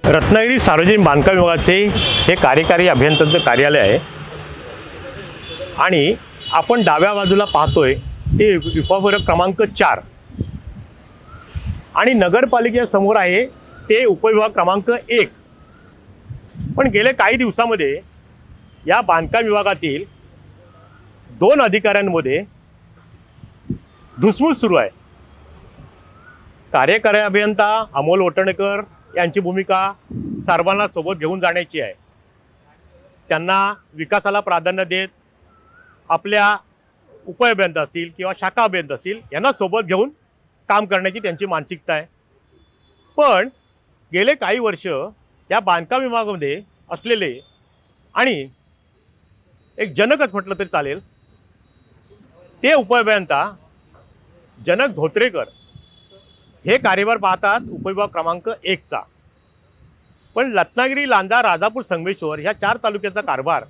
रत्नागिरी सार्वजनिक बांधकाम विभागाचे हे कार्यकारी अभियंत्यांचं कार्यालय आहे आणि आपण डाव्या बाजूला पाहतोय ते उपविभाग क्रमांक 4 आणि नगरपालिकेच्या समोर आहे ते उपविभाग क्रमांक 1। पण गेले काही दिवसांमध्ये या बांधकाम विभागातील 2 अधिकाऱ्यांमध्ये धुसफूस सुरू आहे। कार्यकारी अभियंता अमोल वटणेकर यांची भूमिका सर्वांना सोबत घेऊन जाण्याची आहे। त्यांना विकासाला प्राधान्य देत आपल्या उपअभियंता असतील किंवा शाखा अभियंता असतील यांना सोबत घेऊन काम करण्याची त्यांची मानसिकता आहे। पण गेले काही वर्ष या बांधकाम विभागामध्ये असलेले आणि एक जनकच म्हटलं तरी चालेल ते उपअभियंता जनक धोत्रेकर हे कार्यभार पाहतात उपविभाग क्रमांक 1 चा। पण रत्नागिरी, लांजा, राजापूर, संगमेश्वर ह्या 4 तालुक्याचा कारभार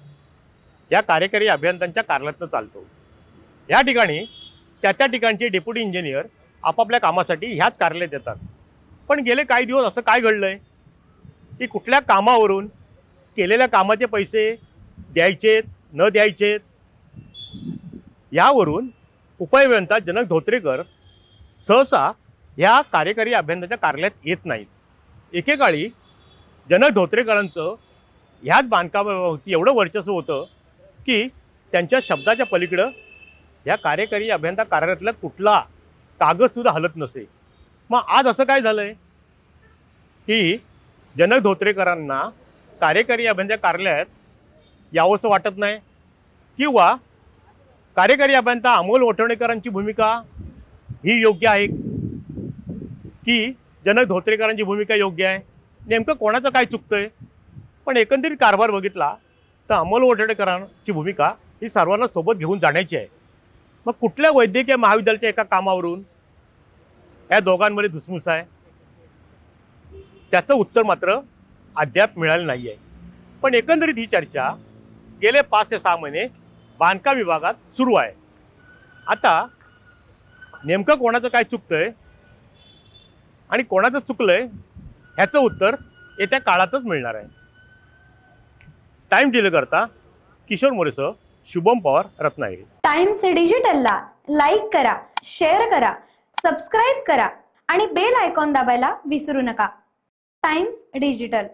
या कार्यकारी अभियंत्यांच्या कार्यालयातून चालतो। या ठिकाणी त्या ठिकाणचे डेप्युटी इंजिनियर आपापल्या कामासाठी ह्याच कार्यालयात येतात। पण गेले काही दिवस असं काय घडलंय की कुठल्या कामावरून केलेल्या कामाचे पैसे द्यायचेत न द्यायचेत यावरून उपअभियंता जनक धोत्रेकर सहसा या कार्यकारी अभियंत्यांच्या कार्यालयात येत नाहीत। एकेकाळी जनक धोत्रेकरांचं ह्याच बांधकामावरती एवढं वर्चस्व होतं की त्यांच्या शब्दाच्या पलीकडं या कार्यकारी अभियंता कार्यालयातला कुठला कागदसुद्धा हलत नसे। मग आज असं काय झालंय की जनक धोत्रेकरांना कार्यकारी अभियंता कार्यालयात यावंसं वाटत नाही किंवा कार्यकारी अभियंता अमोल वटणेकरांची भूमिका ही योग्य आहे की जनक धोत्रेकरांची भूमिका योग्य आहे, नेमकं कोणाचं काय चुकतंय। पण एकंदरीत कारभार बघितला तर अमोल वटणेकरांची भूमिका ही सर्वांना सोबत घेऊन जाण्याची आहे। मग कुठल्या वैद्यकीय महाविद्यालयाच्या एका कामावरून या दोघांमध्ये धुसफूस आहे त्याचं उत्तर मात्र अद्याप मिळालं नाही आहे। पण एकंदरीत ही चर्चा गेले 5 ते 6 महिने बांधकाम विभागात सुरू आहे। आता नेमकं कोणाचं काय चुकतंय आणि कोणाचं चुकलंय ह्याचं उत्तर येत्या काळातच मिळणार आहे। टाइम डिले करता किशोर मोरेसह शुभम पवार, रत्नागिरी। टाइम्स डिजिटलला लाईक करा, शेअर करा, सबस्क्राइब करा आणि बेल आयकॉन दाबायला विसरू नका। Times digital.